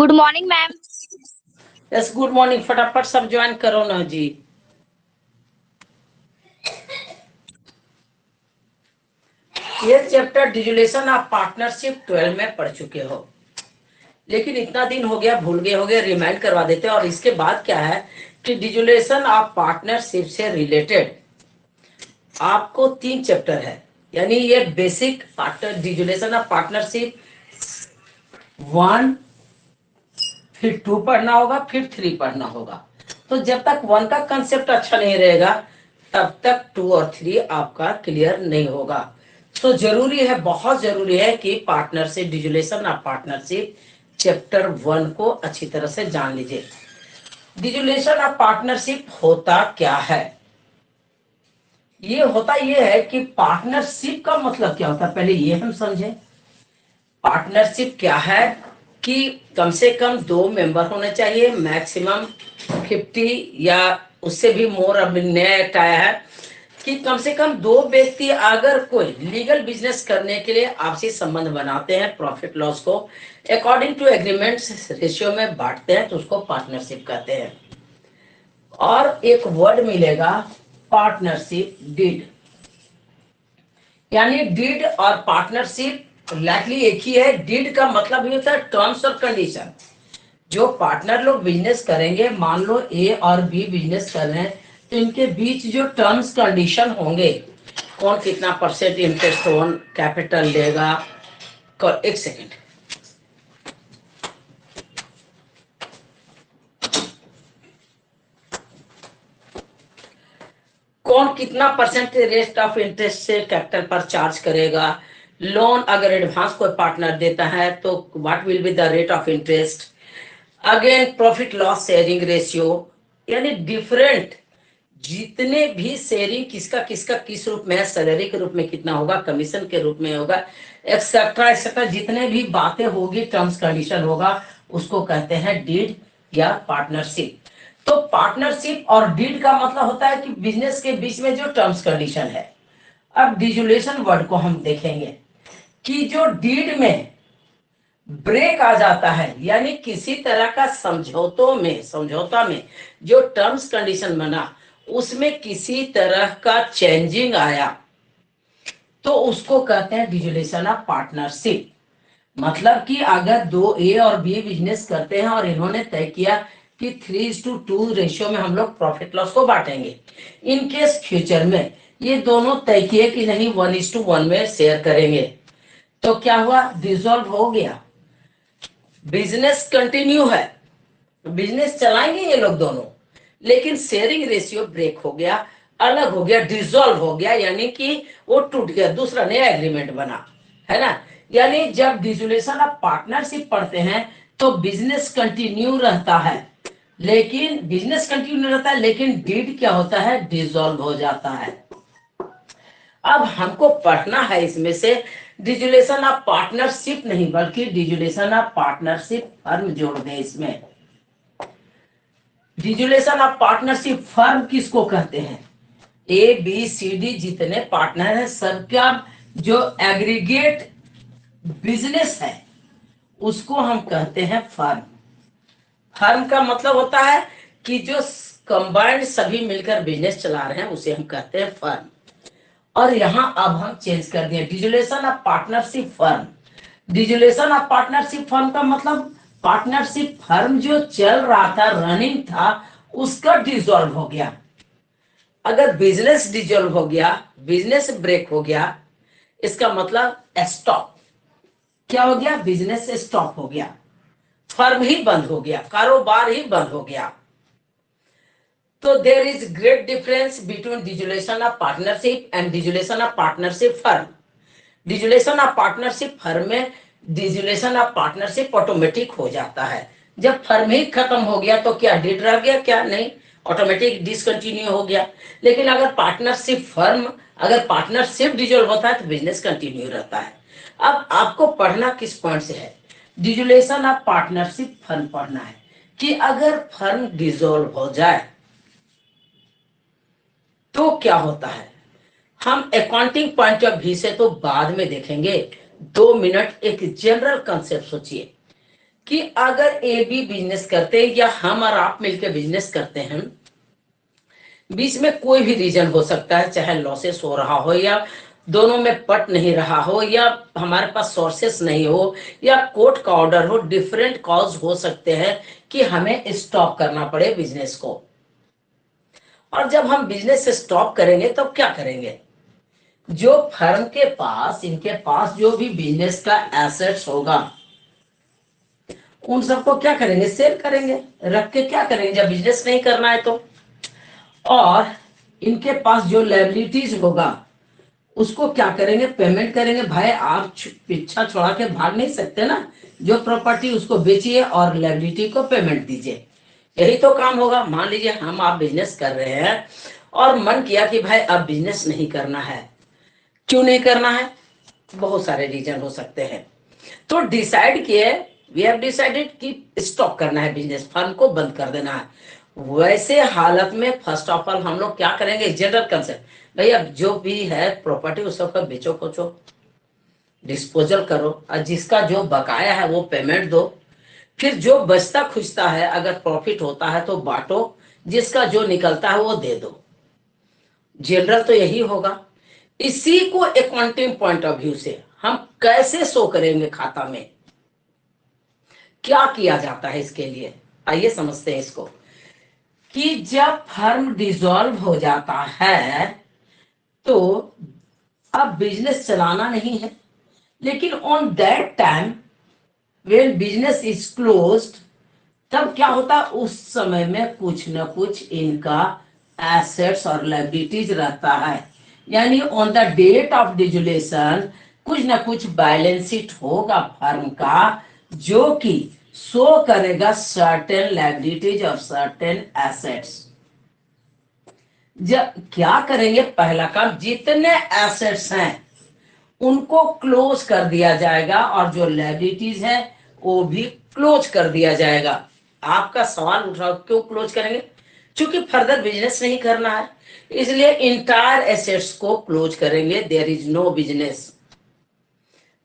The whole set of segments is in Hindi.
Good morning ma'am. Yes good morning. फटाफट सब ज्वाइन करो ना जी। ये चैप्टर डिजुलेशन ऑफ पार्टनरशिप 12 में पढ़ चुके हो, लेकिन इतना दिन हो गया भूल गए होगे, रिमाइंड करवा देते हैं। और इसके बाद क्या है कि डिजुलेशन ऑफ पार्टनरशिप से रिलेटेड आपको 3 चैप्टर है, यानी ये बेसिक पार्टनर डिजुलेशन ऑफ पार्टनरशिप 1, फिर 2 पढ़ना होगा, फिर 3 पढ़ना होगा। तो जब तक 1 का कंसेप्ट अच्छा नहीं रहेगा तब तक 2 और 3 आपका क्लियर नहीं होगा। तो जरूरी है, बहुत जरूरी है कि पार्टनरशिप डिजुलेशन ऑफ पार्टनरशिप चैप्टर 1 को अच्छी तरह से जान लीजिए। डिजुलेशन ऑफ पार्टनरशिप होता क्या है? ये होता ये है कि पार्टनरशिप का मतलब क्या होता है, पहले ये हम समझें। पार्टनरशिप क्या है कि कम से कम 2 मेंबर होने चाहिए, मैक्सिमम 50 या उससे भी मोर। अब नया एक्ट आया है कि कम से कम 2 व्यक्ति अगर कोई लीगल बिजनेस करने के लिए आपसी संबंध बनाते हैं, प्रॉफिट लॉस को अकॉर्डिंग टू एग्रीमेंट्स रेशियो में बांटते हैं, तो उसको पार्टनरशिप कहते हैं। और एक वर्ड मिलेगा पार्टनरशिप डीड, यानी डीड और पार्टनरशिप लाइटली एक ही है। डीड का मतलब ये होता है टर्म्स और कंडीशन। जो पार्टनर लोग बिजनेस करेंगे, मान लो ए और बी बिजनेस कर रहे हैं, तो इनके बीच जो टर्म्स कंडीशन होंगे, कौन कितना परसेंट इंटरेस्ट ऑन कैपिटल देगा। एक सेकेंड, कौन कितना परसेंट रेट ऑफ इंटरेस्ट से कैपिटल पर चार्ज करेगा। लोन अगर एडवांस कोई पार्टनर देता है तो what will be the rate of interest. Again profit loss sharing ratio, यानी डिफरेंट जितने भी शेयरिंग किसका किसका किस रूप में है, सैलरी के रूप में कितना होगा, कमीशन के रूप में होगा, एक्सेट्रा एक्सेट्रा, जितने भी बातें होगी, टर्म्स कंडीशन होगा, उसको कहते हैं डीड या पार्टनरशिप। तो पार्टनरशिप और डीड का मतलब होता है कि बिजनेस के बीच में जो टर्म्स कंडीशन है। अब डिजुलेशन वर्ड को हम देखेंगे कि जो डीड में ब्रेक आ जाता है, यानी किसी तरह का समझौता में जो टर्म्स कंडीशन बना उसमें किसी तरह का चेंजिंग आया, तो उसको कहते हैं डिजुलेशन ऑफ पार्टनरशिप। मतलब कि अगर 2 ए और बी बिजनेस करते हैं और इन्होंने तय किया कि 3:2 रेशियो में हम लोग प्रॉफिट लॉस को बांटेंगे, इन केस फ्यूचर में ये दोनों तय किए कि नहीं 1:1 में शेयर करेंगे, तो क्या हुआ, डिसॉल्व हो गया। बिजनेस कंटिन्यू है, बिजनेस चलाएंगे ये लोग दोनों, लेकिन शेयरिंग रेशियो ब्रेक हो गया, अलग हो गया, डिसॉल्व हो गया, यानी कि वो टूट गया, दूसरा नया एग्रीमेंट बना, है ना। यानी जब डिसोल्यूशन ऑफ पार्टनरशिप पढ़ते हैं तो बिजनेस कंटिन्यू रहता है, लेकिन डीड क्या होता है, डिसॉल्व हो जाता है। अब हमको पढ़ना है इसमें से डिसोल्यूशन ऑफ पार्टनरशिप नहीं, बल्कि डिसोल्यूशन ऑफ पार्टनरशिप फर्म जोड़ दें इसमें। डिसोल्यूशन ऑफ पार्टनरशिप फर्म किसको कहते हैं, ए बी सी डी जितने पार्टनर हैं सबका जो एग्रीगेट बिजनेस है उसको हम कहते हैं फर्म। फर्म का मतलब होता है कि जो कंबाइंड सभी मिलकर बिजनेस चला रहे हैं उसे हम कहते हैं फर्म। और यहां अब हम चेंज कर दिए, dissolution of partnership firm. Dissolution of partnership firm का मतलब पार्टनरशिप फर्म जो चल रहा था, रनिंग था, उसका डिसॉल्व हो गया। अगर बिजनेस डिसॉल्व हो गया, बिजनेस ब्रेक हो गया, इसका मतलब स्टॉप। क्या हो गया, बिजनेस स्टॉप हो गया, फर्म ही बंद हो गया, कारोबार ही बंद हो गया। तो there is great difference between dissolution of partnership and dissolution of partnership firm. Dissolution of partnership firm में डिसोल्यूशन ऑफ पार्टनरशिप ऑटोमेटिक हो जाता है। जब फर्म ही खत्म हो गया तो क्या डीड रह गया, क्या नहीं, ऑटोमेटिक डिसकंटिन्यू हो गया। लेकिन अगर पार्टनरशिप डिसॉल्व होता है तो बिजनेस कंटिन्यू रहता है। अब आपको पढ़ना किस पॉइंट से है, डिसोल्यूशन ऑफ पार्टनरशिप फर्म पढ़ना है कि अगर फर्म डिसॉल्व हो जाए तो क्या होता है। हम अकाउंटिंग पॉइंट ऑफ व्यू से तो बाद में देखेंगे, 2 मिनट एक जनरल कंसेप्ट सोचिए कि अगर ए बी बिजनेस करते हैं या हम और आप मिलकर बिजनेस करते हैं, बीच में कोई भी रीजन हो सकता है, चाहे लॉसेस हो रहा हो या दोनों में पट नहीं रहा हो या हमारे पास सोर्सेस नहीं हो या कोर्ट का ऑर्डर हो, डिफरेंट कॉज हो सकते हैं कि हमें स्टॉप करना पड़े बिजनेस को। और जब हम बिजनेस स्टॉप करेंगे तो क्या करेंगे? जो फर्म के पास, इनके पास जो भी बिजनेस का एसेट्स होगा उन सबको क्या करेंगे? सेल करेंगे, रख के क्या करेंगे जब बिजनेस नहीं करना है तो। और इनके पास जो लायबिलिटीज होगा उसको क्या करेंगे? पेमेंट करेंगे। भाई आप पीछा छोड़ा के भाग नहीं सकते ना, जो प्रॉपर्टी उसको बेचिए और लायबिलिटी को पेमेंट दीजिए, यही तो काम होगा। मान लीजिए हम आप बिजनेस कर रहे हैं और मन किया कि भाई अब बिजनेस नहीं करना है। क्यों नहीं करना है? बहुत सारे रीजन हो सकते हैं। तो डिसाइड किए, वी हैव डिसाइडेड कि स्टॉप करना है बिजनेस, फर्म को बंद कर देना है। वैसे हालत में फर्स्ट ऑफ ऑल हम लोग क्या करेंगे? जनरल कंसेप्ट, भाई अब जो भी है प्रॉपर्टी उस सबका बेचो खोचो, डिस्पोजल करो, और जिसका जो बकाया है वो पेमेंट दो। फिर जो बचता खुचता है अगर प्रॉफिट होता है तो बांटो, जिसका जो निकलता है वो दे दो। जनरल तो यही होगा। इसी को अकाउंटिंग पॉइंट ऑफ व्यू से हम कैसे शो करेंगे खाता में, क्या किया जाता है इसके लिए, आइए समझते हैं इसको। कि जब फर्म डिसॉल्व हो जाता है तो अब बिजनेस चलाना नहीं है, लेकिन on that time when business is closed, तब क्या होता है? उस समय में कुछ न कुछ इनका एसेट्स और लायबिलिटीज रहता है। यानी on the date of dissolution कुछ न कुछ बैलेंस शीट होगा फर्म का, जो कि शो करेगा सर्टेन लायबिलिटीज और सर्टेन एसेट्स। जब क्या करेंगे? पहला काम, जितने एसेट्स हैं उनको क्लोज कर दिया जाएगा और जो लायबिलिटीज है वो भी क्लोज कर दिया जाएगा। आपका सवाल उठ रहा, क्यों क्लोज करेंगे? क्योंकि फर्दर बिजनेस नहीं करना है, इसलिए इंटायर एसेट्स को क्लोज करेंगे। There is no business.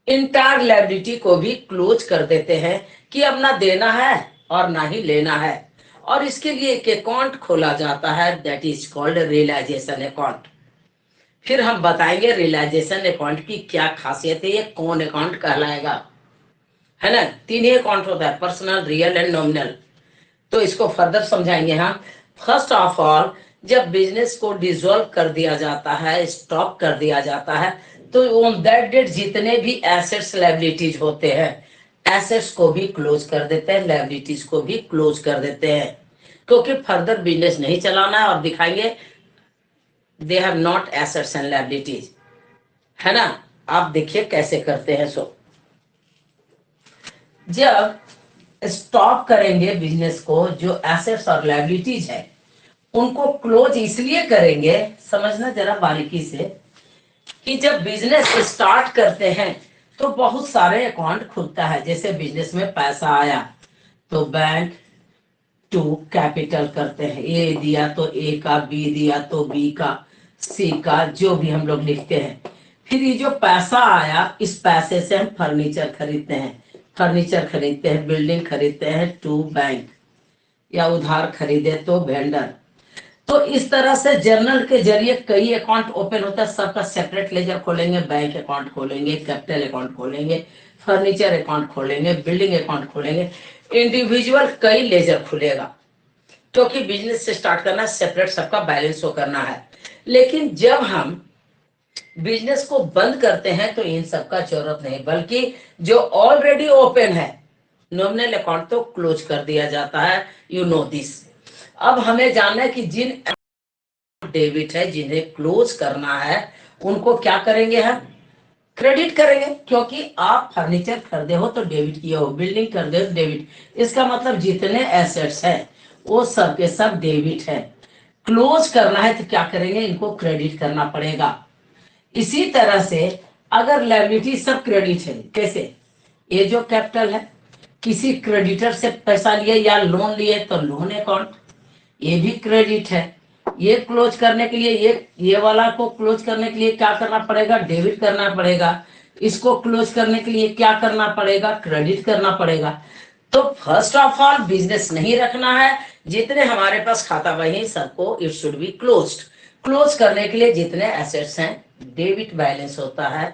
Entire liability को भी क्लोज कर देते हैं कि अब ना देना है और ना ही लेना है। और इसके लिए एक अकाउंट खोला जाता है, that is called realization account. फिर हम बताएंगे रियलाइजेशन अकाउंट की क्या खासियत है, ये कौन अकाउंट कहलाएगा, है ना। तीन ही अकाउंट होता है, पर्सनल, रियल एंड नॉमिनल। तो इसको फर्दर समझाएंगे हम। फर्स्ट ऑफ ऑल, जब बिजनेस को डिसॉल्व कर दिया जाता है, स्टॉप कर दिया जाता है, तो ऑन दैट डेट जितने भी एसेट्स लायबिलिटीज होते हैं, एसेट्स को भी क्लोज कर देते हैं, लायबिलिटीज को भी क्लोज कर देते हैं, क्योंकि फर्दर बिजनेस नहीं चलाना है। और दिखाएंगे they have not assets and liabilities, है ना। आप देखिए कैसे करते हैं। सो जब स्टॉप करेंगे बिजनेस को, जो एसेट्स और लायबिलिटीज है उनको क्लोज इसलिए करेंगे, समझना जरा बारीकी से, कि जब बिजनेस स्टार्ट करते हैं तो बहुत सारे अकाउंट खुलता है। जैसे बिजनेस में पैसा आया तो बैंक टू कैपिटल करते हैं, ए दिया तो ए का, बी दिया तो बी का, सी का, जो भी हम लोग लिखते हैं। फिर ये जो पैसा आया, इस पैसे से हम फर्नीचर खरीदते हैं, बिल्डिंग खरीदते हैं टू बैंक, या उधार खरीदे तो वेंडर। तो इस तरह से जर्नल के जरिए कई अकाउंट ओपन होता है, सबका सेपरेट लेजर खोलेंगे, बैंक अकाउंट खोलेंगे, कैपिटल अकाउंट खोलेंगे, फर्नीचर अकाउंट खोलेंगे, बिल्डिंग अकाउंट खोलेंगे, इंडिविजुअल कई लेजर खुलेगा, क्योंकि बिजनेस से स्टार्ट करना, सेपरेट सबका बैलेंस शो करना है। लेकिन जब हम बिजनेस को बंद करते हैं तो इन सबका जरूरत नहीं, बल्कि जो ऑलरेडी ओपन है नॉमिनल अकाउंट तो क्लोज कर दिया जाता है। You know this. अब हमें जानना है कि जिन डेबिट है जिन्हें क्लोज करना है उनको क्या करेंगे? हम क्रेडिट करेंगे, क्योंकि आप फर्नीचर खरीदे हो तो डेबिट किए हो, बिल्डिंग खरीदे हो डेबिट। इसका मतलब जितने एसेट्स हैं वो सब के सब डेबिट है। क्लोज करना है तो क्या करेंगे? इनको क्रेडिट करना पड़ेगा। इसी तरह से अगर लायबिलिटी सब क्रेडिट है, कैसे? ये जो कैपिटल है, किसी क्रेडिटर से पैसा लिए या लोन लिए तो लोन अकाउंट, ये भी क्रेडिट है। ये क्लोज करने के लिए, ये वाला को क्लोज करने के लिए क्या करना पड़ेगा? डेबिट करना पड़ेगा। इसको क्लोज करने के लिए क्या करना पड़ेगा? क्रेडिट करना पड़ेगा। तो फर्स्ट ऑफ ऑल बिजनेस नहीं रखना है, जितने हमारे पास खाता वही सबको it should be closed. Close करने के लिए जितने एसेट्स हैं डेबिट बैलेंस होता है,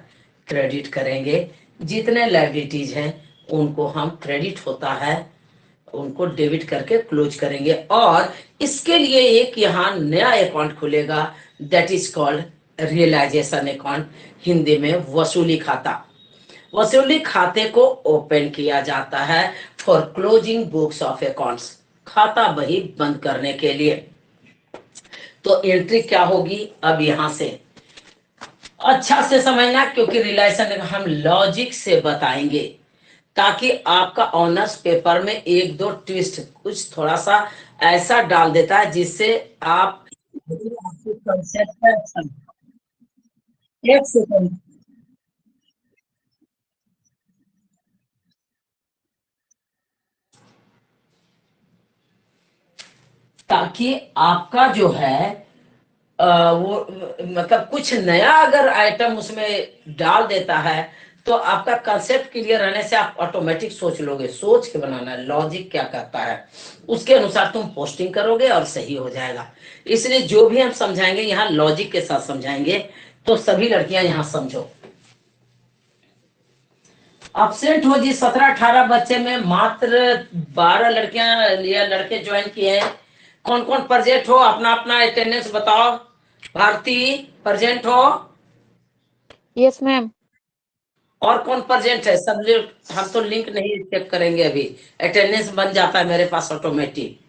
क्रेडिट करेंगे। जितने लायबिलिटीज हैं उनको हम क्रेडिट होता है उनको डेबिट करके क्लोज करेंगे। और इसके लिए एक यहाँ नया अकाउंट खुलेगा, that is called realization account, Hindi में वसूली खाता। वसूली खाते को ओपन किया जाता है for closing books of accounts, खाता बही बंद करने के लिए। तो एंट्री क्या होगी अब यहां से अच्छा से समझना, क्योंकि रिलेशन हम लॉजिक से बताएंगे ताकि आपका ऑनर्स पेपर में एक दो ट्विस्ट कुछ थोड़ा सा ऐसा डाल देता है जिससे आप कंसेप्ट। एक सेकंड, ताकि आपका जो है वो मतलब कुछ नया अगर आइटम उसमें डाल देता है तो आपका कंसेप्ट क्लियर रहने से आप ऑटोमेटिक सोच लोगे। सोच के बनाना है, लॉजिक क्या कहता है उसके अनुसार तुम पोस्टिंग करोगे और सही हो जाएगा। इसलिए जो भी हम समझाएंगे यहाँ लॉजिक के साथ समझाएंगे। तो सभी लड़कियां यहाँ समझो, अपसेंट हो जी 17-18 बच्चे में मात्र 12 लड़कियां या लड़के ज्वाइन किए हैं। कौन कौन प्रेजेंट हो अपना अपना अटेंडेंस बताओ। भारती प्रेजेंट हो? Yes ma'am. और कौन प्रेजेंट है? सब लोग, हम तो लिंक नहीं चेक करेंगे अभी, अटेंडेंस बन जाता है मेरे पास ऑटोमेटिक।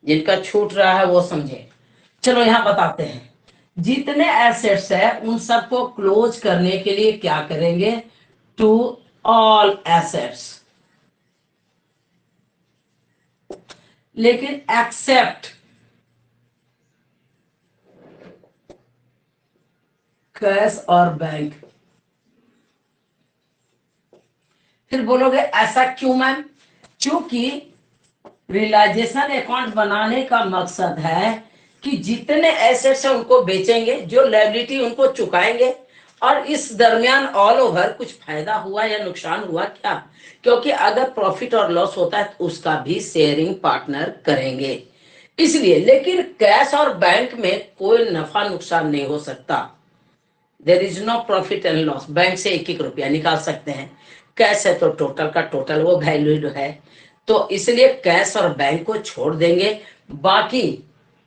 जिनका छूट रहा है वो समझे। चलो यहाँ बताते हैं, जितने एसेट्स है उन सबको क्लोज करने के लिए क्या करेंगे, टू ऑल एसेट्स, लेकिन एक्सेप्ट कैश और बैंक। फिर बोलोगे ऐसा क्यों मैम? क्योंकि रियलाइजेशन अकाउंट बनाने का मकसद है कि जितने एसेट्स हैं उनको बेचेंगे, जो लायबिलिटी उनको चुकाएंगे, और इस दरमियान ऑल ओवर कुछ फायदा हुआ या नुकसान हुआ क्या, क्योंकि अगर प्रॉफिट और लॉस होता है तो उसका भी शेयरिंग पार्टनर करेंगे इसलिए। लेकिन कैश और बैंक में कोई नफा नुकसान नहीं हो सकता, there is no profit and loss. Bank से एक एक रुपया निकाल सकते हैं, कैश है तो टोटल का टोटल वो वैल्यूड है। तो इसलिए कैश और बैंक को छोड़ देंगे, बाकी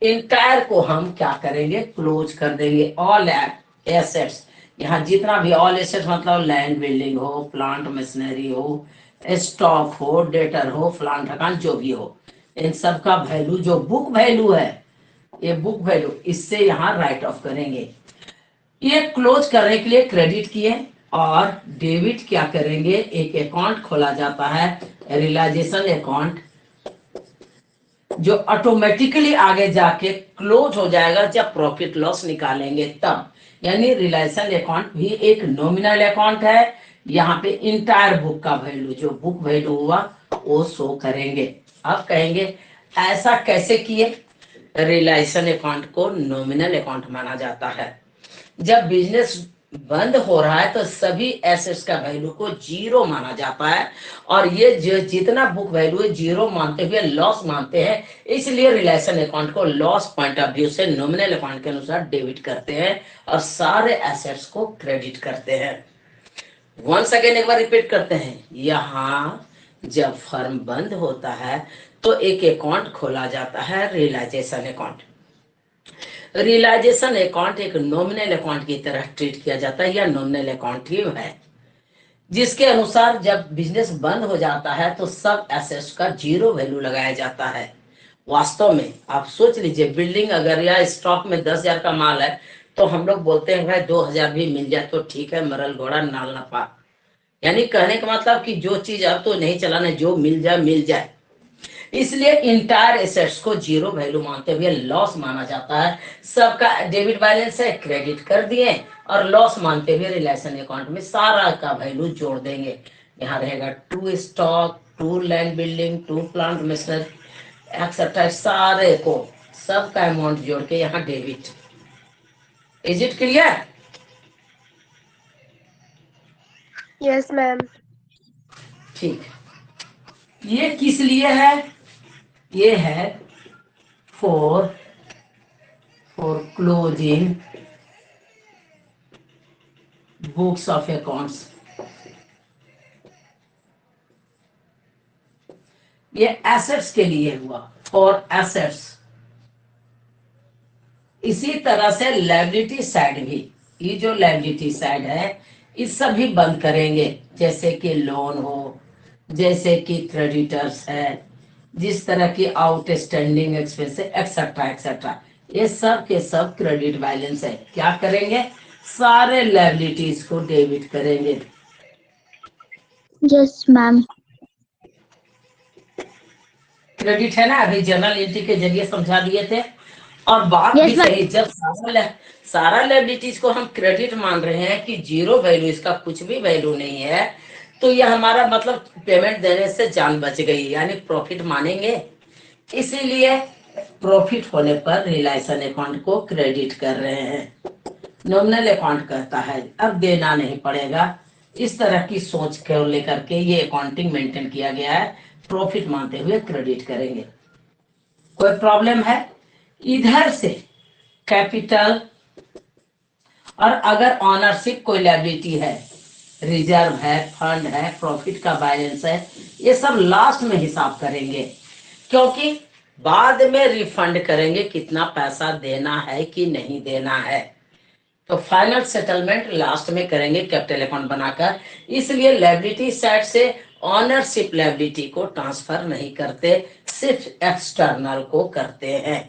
इंटायर को हम क्या करेंगे, क्लोज कर देंगे। ऑल एसेट्स, यहाँ जितना भी ऑल एसेट्स मतलब लैंड बिल्डिंग हो, प्लांट मशीनरी हो, स्टॉक हो, डेटर हो, प्लांट अकाउंट जो भी हो, इन सब का वैल्यू जो बुक वैल्यू है, ये बुक वैल्यू इससे यहाँ राइट ऑफ करेंगे। ये क्लोज करने के लिए क्रेडिट किए और डेबिट क्या करेंगे, एक अकाउंट खोला जाता है रियलाइजेशन अकाउंट, जो ऑटोमेटिकली आगे जाके क्लोज हो जाएगा जब प्रॉफिट लॉस निकालेंगे तब। यानी रियलाइजेशन अकाउंट भी एक नॉमिनल अकाउंट है, यहाँ पे इंटायर बुक का वैल्यू जो बुक वैल्यू हुआ वो शो करेंगे। अब कहेंगे ऐसा कैसे किए, रियलाइजेशन अकाउंट को नॉमिनल अकाउंट माना जाता है। जब बिजनेस बंद हो रहा है तो सभी एसेट्स का वैल्यू को जीरो माना जाता है, और ये जो जितना बुक वैल्यू है जीरो मानते हुए लॉस मानते हैं, इसलिए रिलेशन अकाउंट को लॉस पॉइंट ऑफ व्यू से नॉमिनल अकाउंट के अनुसार डेबिट करते हैं और सारे एसेट्स को क्रेडिट करते हैं। वंस अगेन एक बार रिपीट करते हैं, यहाँ जब फर्म बंद होता है तो एक अकाउंट खोला जाता है रियलाइजेशन अकाउंट। रियलाइजेशन अकाउंट एक नॉमिनल अकाउंट की तरह ट्रीट किया जाता है या नॉमिनल अकाउंट ही है, जिसके अनुसार जब बिजनेस बंद हो जाता है तो सब एसेट्स का जीरो वैल्यू लगाया जाता है। वास्तव में आप सोच लीजिए, बिल्डिंग अगर या स्टॉक में 10,000 का माल है तो हम लोग बोलते हैं भाई 2,000 भी मिल जाए तो ठीक है, मरल घोड़ा नाल नफा। यानी कहने का मतलब कि जो चीज अब तो नहीं चलाना, जो मिल जाए मिल जाए। इसलिए इंटायर एसेट्स को जीरो वैल्यू मानते हुए लॉस माना जाता है। सबका डेबिट बैलेंस है, क्रेडिट कर दिए, और लॉस मानते हुए रिलेशन अकाउंट में सारा का वैल्यू जोड़ देंगे। यहाँ रहेगा to stock, to land building, to plant machinery etcetera, सारे को सबका अमाउंट जोड़ के यहाँ debit. Is it clear? Yes ma'am. ठीक। ये किस लिए है? ये है for closing books of accounts. ये एसेट्स के लिए हुआ, फॉर एसेट्स। इसी तरह से लायबिलिटी साइड भी, ये जो लायबिलिटी साइड है इस सभी बंद करेंगे, जैसे कि लोन हो, जैसे कि क्रेडिटर्स है, जिस तरह की आउटस्टैंडिंग एक्सपेंस एक्सेट्रा एक्सेट्रा, ये सब के सब क्रेडिट बैलेंस है। क्या करेंगे? सारे लायबिलिटीज को डेबिट करेंगे। Yes ma'am. क्रेडिट है ना, अभी जर्नल एंट्री के जरिए समझा दिए थे। और बात Yes, भी ma'am. सही, जब सारा लायबिलिटीज को हम क्रेडिट मान रहे हैं कि जीरो वैल्यू, इसका कुछ भी वैल्यू नहीं है, तो यह हमारा मतलब पेमेंट देने से जान बच गई, यानी प्रॉफिट मानेंगे। इसीलिए प्रॉफिट होने पर रिलायसन अकाउंट को क्रेडिट कर रहे हैं। नॉमिनल अकाउंट कहता है अब देना नहीं पड़ेगा। इस तरह की सोच को लेकर के ये अकाउंटिंग मेंटेन किया गया है। प्रॉफिट मानते हुए क्रेडिट करेंगे। कोई प्रॉब्लम है? इधर से कैपिटल, और अगर ऑनरशिप कोई लायबिलिटी है, रिजर्व है, फंड है, प्रॉफिट का बैलेंस है, ये सब लास्ट में हिसाब करेंगे, क्योंकि बाद में रिफंड करेंगे कितना पैसा देना है कि नहीं देना है। तो फाइनल सेटलमेंट लास्ट में करेंगे कैपिटल अकाउंट बनाकर। इसलिए लायबिलिटी साइड से ऑनरशिप लायबिलिटी को ट्रांसफर नहीं करते, सिर्फ एक्सटर्नल को करते हैं।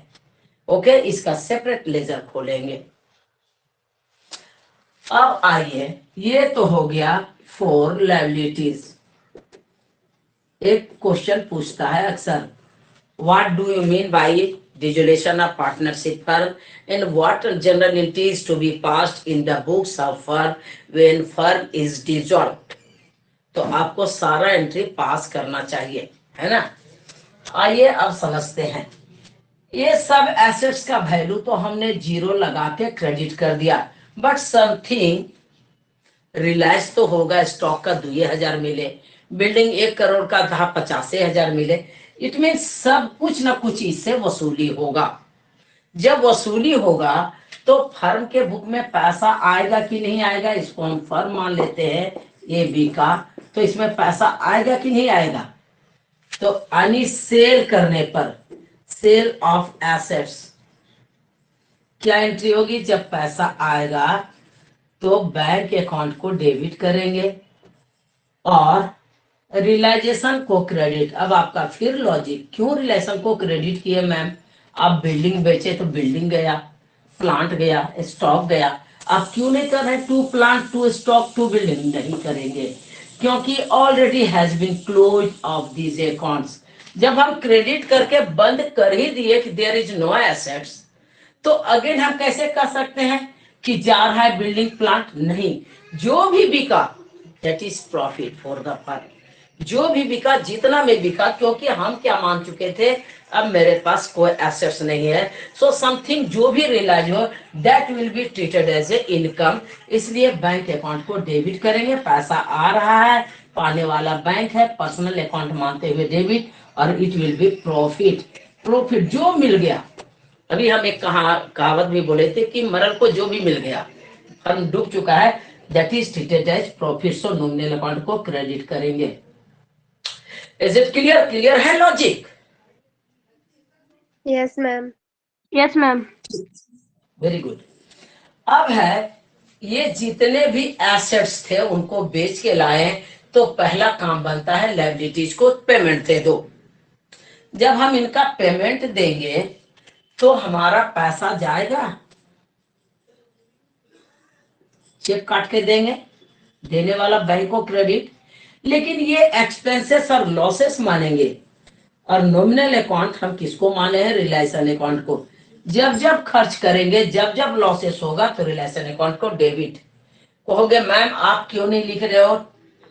ओके, इसका सेपरेट लेजर खोलेंगे। अब आइए, ये तो हो गया फॉर लायबिलिटीज। एक क्वेश्चन पूछता है अक्सर, what do you mean by dissolution of partnership firm and what general entries to be passed in the books of firm when firm is dissolved? तो आपको सारा एंट्री पास करना चाहिए, है ना। आइए अब समझते हैं। ये सब एसेट्स का वैल्यू तो हमने जीरो लगा के क्रेडिट कर दिया, बट समथिंग रिलायंस तो होगा, स्टॉक का 2,000 मिले, बिल्डिंग 1 करोड़ का था 85,000 मिले। इट मीन सब कुछ ना कुछ इससे वसूली होगा। जब वसूली होगा तो फर्म के बुक में पैसा आएगा कि नहीं आएगा, इसको हम फर्म मान लेते हैं ये बी का, तो इसमें पैसा आएगा कि नहीं आएगा। तो यानी सेल करने पर, सेल ऑफ एसेट्स, क्या एंट्री होगी? जब पैसा आएगा तो बैंक अकाउंट को डेबिट करेंगे और रियलाइजेशन को क्रेडिट। अब आपका फिर लॉजिक, क्यों रिलेशन को क्रेडिट किए मैम? आप बिल्डिंग बेचे तो बिल्डिंग गया, प्लांट गया, स्टॉक गया। आप क्यों नहीं कर रहे to plant to stock to building? नहीं करेंगे, क्योंकि already has been close of these accounts. जब हम क्रेडिट करके बंद कर ही दिए कि देयर इज नो एसेट्स, तो अगेन हम कैसे कर सकते हैं कि जा रहा है बिल्डिंग प्लांट? नहीं, जो भी बिका that is profit for the firm. जो भी बिका, जितना में बिका, क्योंकि हम क्या मान चुके थे, अब मेरे पास कोई एसेट्स नहीं है, सो समथिंग जो भी रियलाइज हो that will be treated as a income. इसलिए बैंक अकाउंट को डेबिट करेंगे। पैसा आ रहा है, पाने वाला बैंक है, पर्सनल अकाउंट मानते हुए डेबिट, और it will be profit. Profit जो मिल गया, अभी हम एक कहावत भी बोले थे कि मरल को जो भी मिल गया, फर्म डूब चुका है, that is treated as profit. So nominal account को क्रेडिट करेंगे। Is it clear? क्लियर है logic? Yes, ma'am. Yes, ma'am. Very good. अब है, ये जितने भी एसेट्स थे उनको बेच के लाए, तो पहला काम बनता है लायबिलिटीज को पेमेंट दे दो। जब हम इनका पेमेंट देंगे तो हमारा पैसा जाएगा, चेक काट के देंगे, देने वाला बैंक को क्रेडिट। लेकिन ये एक्सपेंसेस और लॉसेस मानेंगे, और नॉमिनल अकाउंट हम किसको माने हैं? रिलेशन अकाउंट को। जब जब खर्च करेंगे, जब जब लॉसेस होगा, तो रिलेशन अकाउंट को डेबिट। कहोगे मैम आप क्यों नहीं लिख रहे हो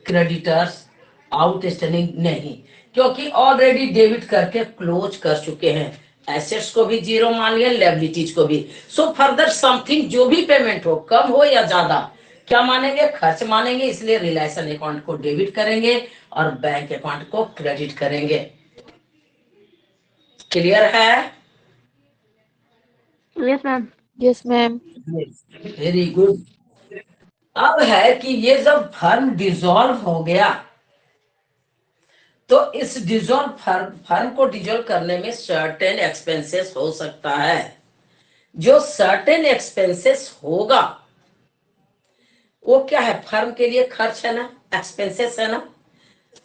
क्रेडिटर्स आउटस्टैंडिंग? नहीं, क्योंकि ऑलरेडी डेबिट करके क्लोज कर चुके हैं। एसेट्स को भी जीरो मान लिया, लायबिलिटीज को भी। सो फर्दर समथिंग जो भी पेमेंट हो, कम हो या ज्यादा, क्या मानेंगे? खर्च मानेंगे, इसलिए रिलेशन अकाउंट को डेबिट करेंगे और बैंक अकाउंट को क्रेडिट करेंगे। क्लियर है? Yes ma'am. Yes, ma'am. Very good. अब है कि ये जब फर्म डिसॉल्व हो गया तो इस डिसॉल्व फर्म को डिसॉल्व करने में सर्टेन एक्सपेंसेस हो सकता है। जो सर्टेन एक्सपेंसेस होगा वो क्या है? फर्म के लिए खर्च है ना, एक्सपेंसेस है ना।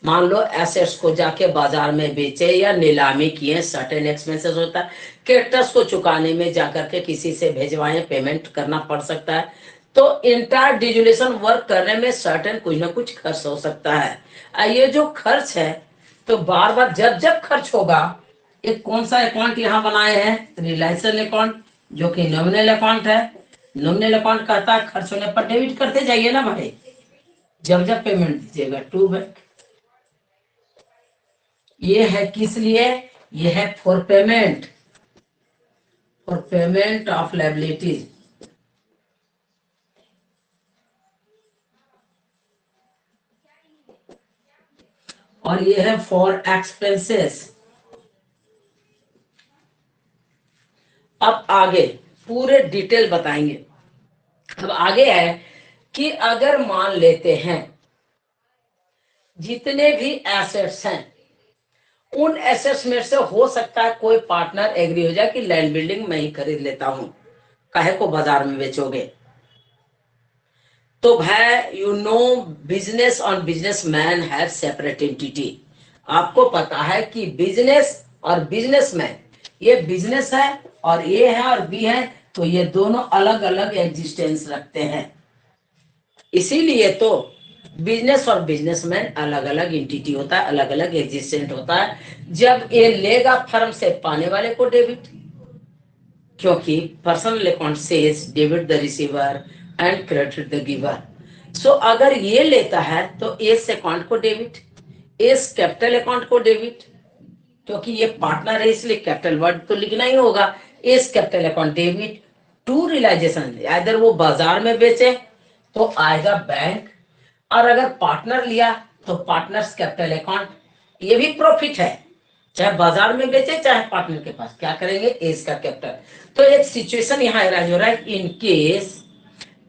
मान लो एसेट्स को जाके बाजार में बेचे या नीलामी किए, सर्टेन एक्सपेंसेस होता है। क्रेडिटर्स को चुकाने में जाकर के किसी से भेजवाएं, पेमेंट करना पड़ सकता है। तो इंटायर डिजुलेशन वर्क करने में सर्टेन कुछ ना कुछ खर्च हो सकता है। ये जो खर्च है तो बार बार जब जब खर्च होगा, एक कौन सा अकाउंट यहाँ बनाए हैं? रिलेशन अकाउंट, जो कि नॉमिनल अकाउंट है। नॉमिनल अकाउंट कहता है खर्च होने पर डेबिट करते जाइए ना भाई, जब जब पेमेंट दीजिएगा टू बैंक। ये है किस लिए? ये है फॉर पेमेंट ऑफ लायबिलिटीज। और ये है फॉर एक्सपेंसेस। अब आगे पूरे डिटेल बताएंगे। अब आगे है कि अगर मान लेते हैं जितने भी एसेट्स हैं, उन एसेट्स में से हो सकता है कोई पार्टनर एग्री हो जाए कि लैंड बिल्डिंग मैं ही खरीद लेता हूं, काहे को बाजार में बेचोगे। तो भाई यू नो बिजनेस और बिजनेसमैन हैव सेपरेट एंटिटी। आपको पता है कि बिजनेस और बिजनेसमैन, ये बिजनेस है और ये है और बी है, तो ये दोनों अलग अलग एग्जिस्टेंस रखते हैं। इसीलिए तो बिजनेस और बिजनेसमैन अलग अलग एंटिटी होता है, अलग अलग एग्जिस्टेंट होता है। जब ये लेगा फर्म से पाने वाले को डेबिट, क्योंकि personal account says debit the receiver and credit the giver. So अगर ये लेता है तो एस अकाउंट को डेबिट, एस कैपिटल अकाउंट को डेबिट, क्योंकि ये पार्टनर है इसलिए कैपिटल वर्ड तो लिखना ही होगा। As capital account debit to realization, अगर वो बाजार में बेचे तो आएगा बैंक, और अगर पार्टनर लिया तो पार्टनर्स कैपिटल अकाउंट। ये भी प्रॉफिट है, चाहे बाजार में बेचे चाहे पार्टनर के पास, क्या करेंगे? एस का कैपिटल। तो एक सिचुएशन यहाँ राइज हो रहा है, in case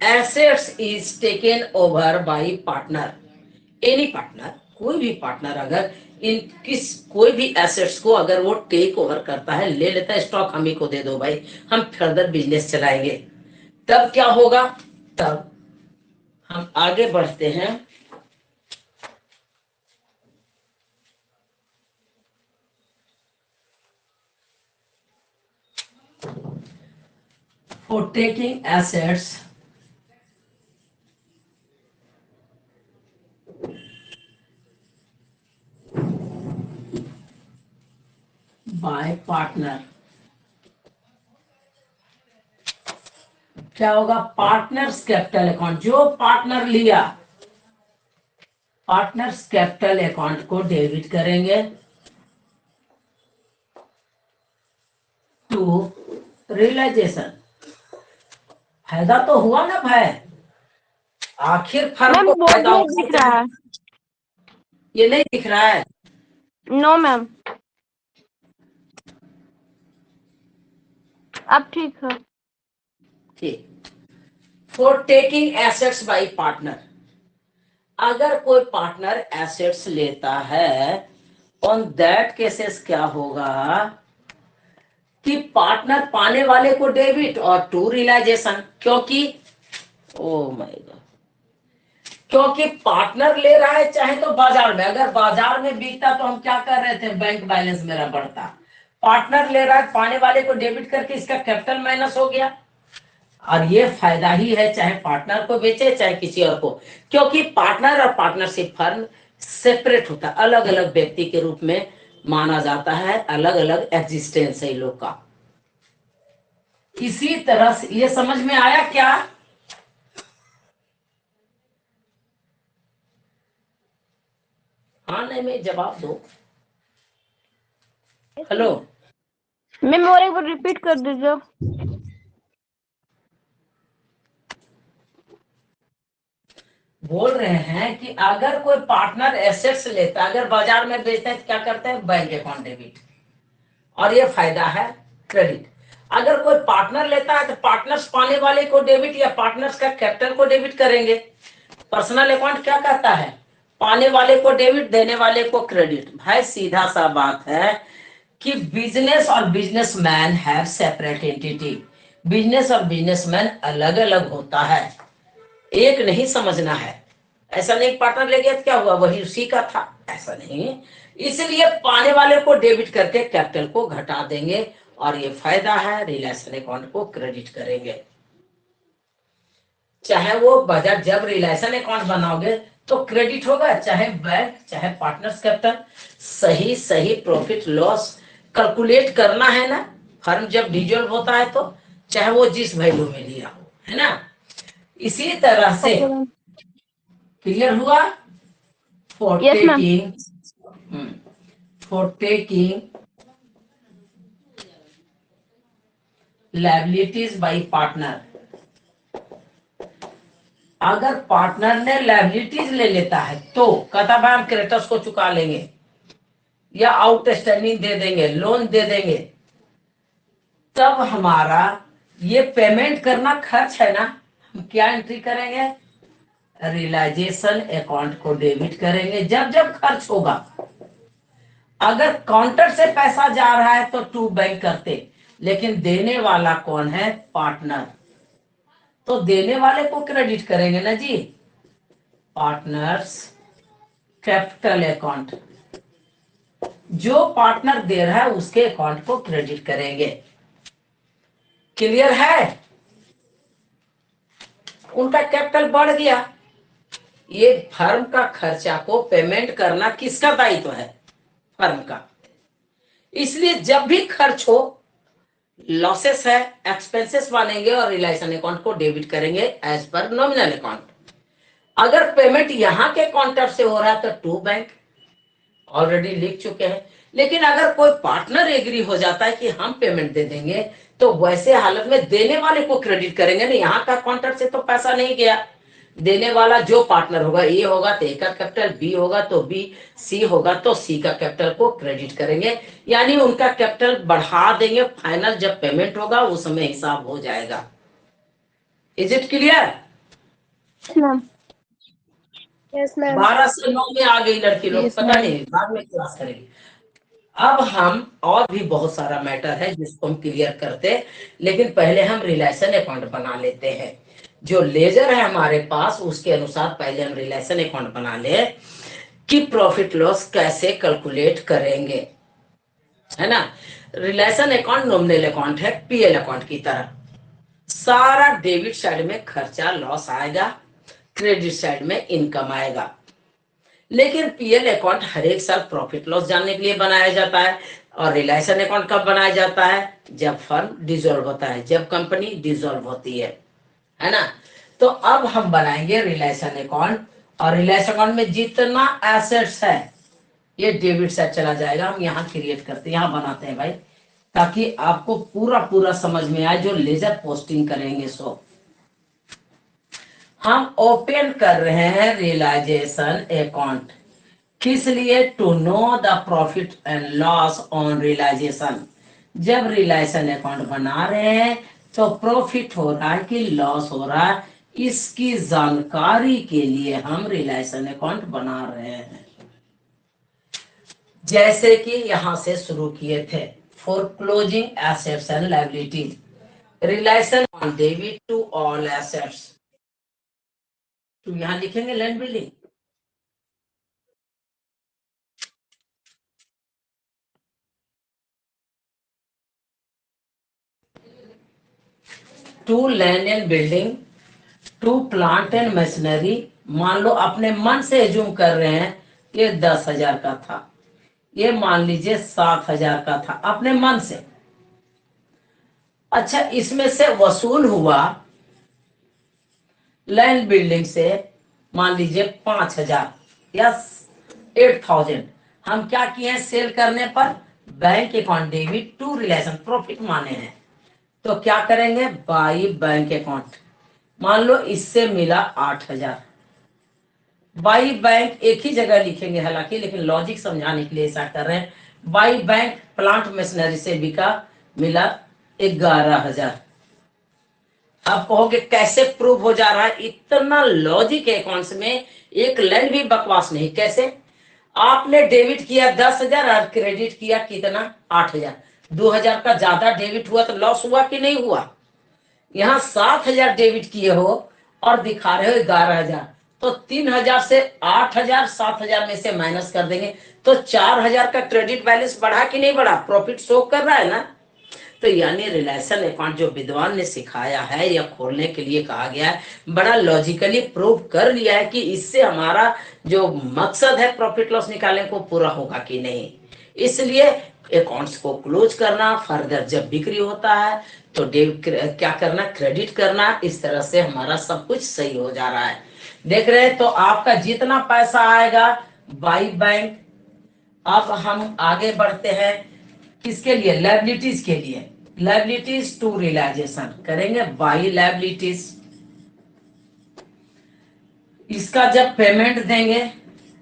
assets is taken over by partner, any partner, कोई भी पार्टनर अगर इन किस कोई भी एसेट्स को अगर वो टेक ओवर करता है, ले लेता है, स्टॉक हम ही को दे दो भाई, हम फर्दर बिजनेस चलाएंगे, तब क्या होगा? तब हम आगे बढ़ते हैं। For taking assets by partner, क्या होगा? पार्टनर्स कैपिटल अकाउंट, जो पार्टनर लिया पार्टनर्स कैपिटल अकाउंट को डेबिट करेंगे टू रियलाइजेशन। फायदा तो हुआ ना भाई, आखिर फर्म मैम को बोर्ड फायदा में होगा। दिख रहा है। ये नहीं दिख रहा है? नो मैम, अब ठीक है। ठीक। For taking assets bye partner, अगर कोई पार्टनर एसेट्स लेता है, ऑन दैट केसेस क्या होगा कि पार्टनर पाने वाले को डेबिट और टू रियलाइजेशन, क्योंकि ओ माय गॉड, क्योंकि पार्टनर ले रहा है चाहे तो बाजार में, अगर बाजार में बिकता तो हम क्या कर रहे थे? बैंक बैलेंस मेरा बढ़ता। पार्टनर ले रहा है, पाने वाले को डेबिट करके इसका कैपिटल माइनस हो गया, और ये फायदा ही है चाहे पार्टनर को बेचे चाहे किसी और को, क्योंकि पार्टनर और पार्टनरशिप फर्म सेपरेट होता है, अलग अलग व्यक्ति के रूप में माना जाता है, अलग अलग एग्जिस्टेंस है इन लोग का। इसी तरह से ये समझ में आया क्या? हाँ नहीं में जवाब दो। हेलो, मैम और एक बार रिपीट कर दीजिए। बोल रहे हैं कि अगर कोई पार्टनर एसेट्स लेता है, अगर बाजार में बेचते हैं तो क्या करते हैं, बैंक अकाउंट डेबिट, और ये फायदा है क्रेडिट। अगर कोई पार्टनर लेता है तो पार्टनर्स पाने वाले को डेबिट या पार्टनर्स का कैपिटल को डेबिट करेंगे। पर्सनल अकाउंट क्या कहता है, पाने वाले को डेबिट, देने वाले को क्रेडिट। भाई सीधा सा बात है कि बिजनेस और businessman have separate entity. Business और बिजनेसमैन अलग अलग होता है, एक नहीं समझना है। ऐसा नहीं पार्टनर ले गया तो क्या हुआ, वही उसी का था, ऐसा नहीं। इसलिए पाने वाले को डेबिट करके कैपिटल को घटा देंगे, और ये फायदा है, रिलेशन अकाउंट को क्रेडिट करेंगे। चाहे वो बजट, जब रिलेशन अकाउंट बनाओगे तो क्रेडिट होगा, चाहे बैंक चाहे पार्टनर्स कैपिटल। सही सही प्रॉफिट लॉस कैलकुलेट करना है ना, फर्म जब डिसॉल्व होता है तो, चाहे वो जिस वैल्यू में लिया हो, है ना। इसी तरह से ओके मैम। क्लियर हुआ। For Yes, ma'am. Taking liabilities bye partner, अगर पार्टनर ने लायबिलिटीज ले लेता है तो कहता भाई हम क्रेडिटर्स को चुका लेंगे या आउटस्टैंडिंग दे देंगे, लोन दे देंगे, तब हमारा ये पेमेंट करना खर्च है ना, हम क्या एंट्री करेंगे, रियलाइजेशन अकाउंट को डेबिट करेंगे जब जब खर्च होगा। अगर काउंटर से पैसा जा रहा है तो टू बैंक करते, लेकिन देने वाला कौन है, पार्टनर, तो देने वाले को क्रेडिट करेंगे ना जी, पार्टनर्स कैपिटल अकाउंट। जो पार्टनर दे रहा है उसके अकाउंट को क्रेडिट करेंगे। क्लियर है। उनका कैपिटल बढ़ गया, ये फर्म का खर्चा को पेमेंट करना किसका दायित्व है, फर्म का। इसलिए जब भी खर्च हो, लॉसेस है, एक्सपेंसेस बनेंगे और रिलेशन अकाउंट को डेबिट करेंगे एज पर नॉमिनल अकाउंट। अगर पेमेंट यहां के काउंटर से हो रहा है तो टू बैंक, ऑलरेडी लिख चुके हैं। लेकिन अगर कोई पार्टनर एग्री हो जाता है कि हम पेमेंट दे देंगे, तो वैसे हालत में देने वाले को क्रेडिट करेंगे ना, यहाँ का काउंटर से तो पैसा नहीं गया। देने वाला जो पार्टनर होगा, ए होगा तो ए का कैपिटल, बी होगा तो बी, सी होगा तो सी का कैपिटल को क्रेडिट करेंगे, यानी उनका कैपिटल बढ़ा देंगे। फाइनल जब पेमेंट होगा उस समय हिसाब हो जाएगा। Is it clear. Yes, ma'am. Yes, ma'am. 12 से 9 में आ गई लड़की लोग, Yes, पता ma'am. नहीं बाद में क्लास करेगी। अब हम और भी बहुत सारा मैटर है जिसको हम क्लियर करते, लेकिन पहले हम रिलेशन अकाउंट बना लेते हैं। जो लेजर है हमारे पास उसके अनुसार पहले हम रिलेशन अकाउंट बना ले कि प्रॉफिट लॉस कैसे कैलकुलेट करेंगे, है ना। रिलेशन अकाउंट नॉमिनल अकाउंट है, पीएल अकाउंट की तरह। सारा डेबिट साइड में खर्चा लॉस आएगा, क्रेडिट साइड में इनकम आएगा। लेकिन पीएल अकाउंट हर एक साल प्रॉफिट लॉस जानने के लिए बनाया जाता है। और रिलेशन अकाउंट कब बनाया जाता है, जब फर्म डिसॉल्व होता है, जब कंपनी डिसॉल्व होती है ना। तो अब हम बनाएंगे रिलेशन अकाउंट, और रिलेशन अकाउंट में जितना एसेट्स है ये डेबिट साइड चला जाएगा। हम यहाँ क्रिएट करते हैं, यहाँ बनाते हैं भाई, ताकि आपको पूरा पूरा समझ में आए जो लेजर पोस्टिंग करेंगे। सो हम ओपन कर रहे हैं रियलाइजेशन अकाउंट, किस लिए, to know the profit and loss on realization. जब रियलाइजेशन अकाउंट बना रहे हैं तो प्रॉफिट हो रहा है कि लॉस हो रहा है, इसकी जानकारी के लिए हम रियलाइजेशन अकाउंट बना रहे हैं। जैसे कि यहां से शुरू किए थे, for closing assets and liabilities, realization on debit to all assets, तो यहां लिखेंगे land building. To land and building, to plant and machinery. मान लो अपने मन से एज्यूम कर रहे हैं ये 10,000 का था, ये मान लीजिए 7,000 का था, अपने मन से। अच्छा, इसमें से वसूल हुआ लैंड बिल्डिंग से मान लीजिए 5,000 या 8,000। हम क्या किए हैं, सेल करने पर bank account debit to relation profit माने हैं, तो क्या करेंगे, बाई बैंक अकाउंट। मान लो इससे मिला 8,000, बाई बैंक एक ही जगह लिखेंगे हालांकि, लेकिन लॉजिक समझाने के लिए ऐसा कर रहे हैं। बाई बैंक प्लांट मशीनरी से बिका, मिला 11,000। आप कहोगे कैसे प्रूव हो जा रहा है? इतना लॉजिक है अकाउंट्स में, एक लाइन भी बकवास नहीं। कैसे? आपने डेबिट किया 10,000 और क्रेडिट किया कितना? 8,000। 2,000 का ज्यादा डेबिट हुआ तो लॉस हुआ कि नहीं हुआ? यहाँ 7,000 डेबिट किए हो और दिखा रहे हो 11,000, तो 3,000 से 8,000, 7,000 में से माइनस कर देंगे तो 4,000 का क्रेडिट बैलेंस बढ़ा कि नहीं बढ़ा? प्रॉफिट शो कर रहा है ना। तो यानी रिलेशन अकाउंट जो विद्वान ने सिखाया है या खोलने के लिए कहा गया है, बड़ा लॉजिकली प्रूव कर लिया है कि इससे हमारा जो मकसद है प्रॉफिट लॉस निकालने को पूरा होगा कि नहीं। इसलिए अकाउंट्स को क्लोज करना, फर्दर जब बिक्री होता है तो क्या करना? क्रेडिट करना। इस तरह से हमारा सब कुछ सही हो जा रहा है। देख रहे हैं? तो आपका जितना पैसा आएगा बाई बैंक। अब हम आगे बढ़ते हैं, किसके लिए? लायबिलिटीज के लिए। लायबिलिटीज टू रियलाइजेशन करेंगे बाई लायबिलिटीज। इसका जब पेमेंट देंगे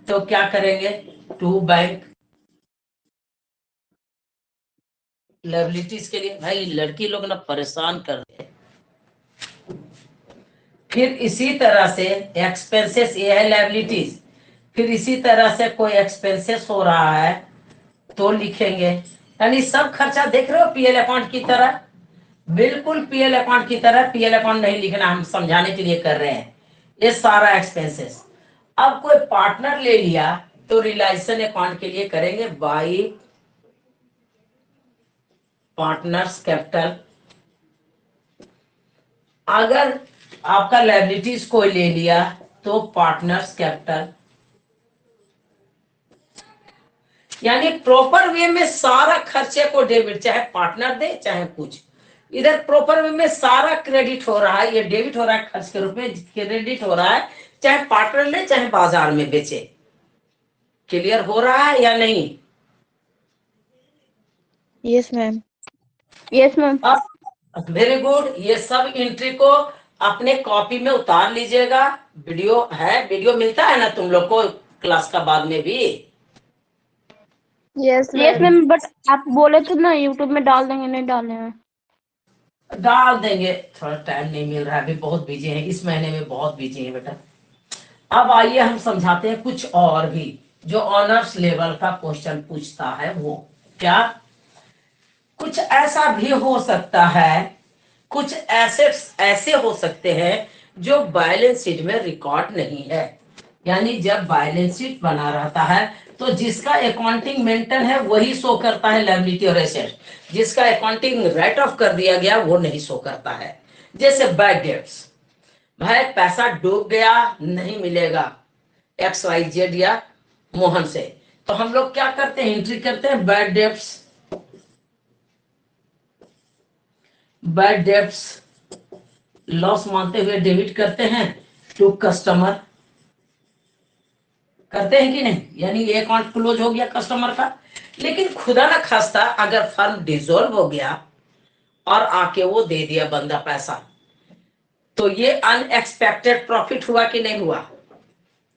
तो क्या करेंगे? To bank. लायबिलिटीज के लिए भाई लड़की लोग ना परेशान कर रहे हैं। फिर इसी तरह से एक्सपेंसेस, ये है लायबिलिटीज। फिर इसी तरह से कोई एक्सपेंसेस हो रहा है तो लिखेंगे, यानी सब खर्चा देख रहे हो पीएल अकाउंट की तरह, बिल्कुल पीएल अकाउंट की तरह। पीएल अकाउंट नहीं लिखना, हम समझाने के लिए कर रहे हैं। ये सारा एक्सपेंसेस। अब कोई पार्टनर ले लिया तो रिलेशन अकाउंट के लिए करेंगे बाई पार्टनर्स कैपिटल। अगर आपका लायबिलिटीज कोई ले लिया तो पार्टनर्स कैपिटल। यानी प्रॉपर वे में सारा खर्चे को डेबिट, चाहे पार्टनर दे चाहे कुछ, इधर प्रॉपर वे में सारा क्रेडिट हो रहा है। ये डेबिट हो रहा है खर्च के रूप में, क्रेडिट हो रहा है, चाहे पार्टनर ले चाहे बाजार में बेचे। क्लियर हो रहा है या नहीं? Yes ma'am. Yes, ma'am. Very good. ये सब एंट्री को अपने कॉपी में उतार लीजिएगा। वीडियो है, वीडियो मिलता है ना तुम लोग को क्लास का बाद में भी? Yes, yes ma'am. Ma'am, but आप बोले थे ना यूट्यूब में डाल देंगे, नहीं डाले हैं। डाल देंगे, थोड़ा टाइम नहीं मिल रहा है, अभी बहुत बिजी है, इस महीने में बहुत बिजी है बेटा। अब आइए हम समझाते हैं कुछ और भी जो ऑनर्स लेवल का क्वेश्चन पूछता है। वो क्या? कुछ ऐसा भी हो सकता है, कुछ एसेट्स ऐसे हो सकते हैं जो बैलेंस शीट में रिकॉर्ड नहीं है। यानी जब बैलेंस शीट बना रहता है तो जिसका अकाउंटिंग मेंटेन है वही शो करता है लायबिलिटी और एसेट, जिसका अकाउंटिंग राइट ऑफ कर दिया गया वो नहीं शो करता है। जैसे बैड डेट्स, भाई पैसा डूब गया, नहीं मिलेगा XYZ या मोहन से, तो हम लोग क्या करते हैं? एंट्री करते हैं bad debts. Bad debts loss मानते हुए डेबिट करते हैं टू कस्टमर। करते हैं कि नहीं? यानी ये अकाउंट क्लोज हो गया कस्टमर का। लेकिन खुदा ना खास्ता अगर फर्म डिसॉल्व हो गया और आके वो दे दिया बंदा पैसा, तो ये अनएक्सपेक्टेड प्रॉफिट हुआ कि नहीं हुआ?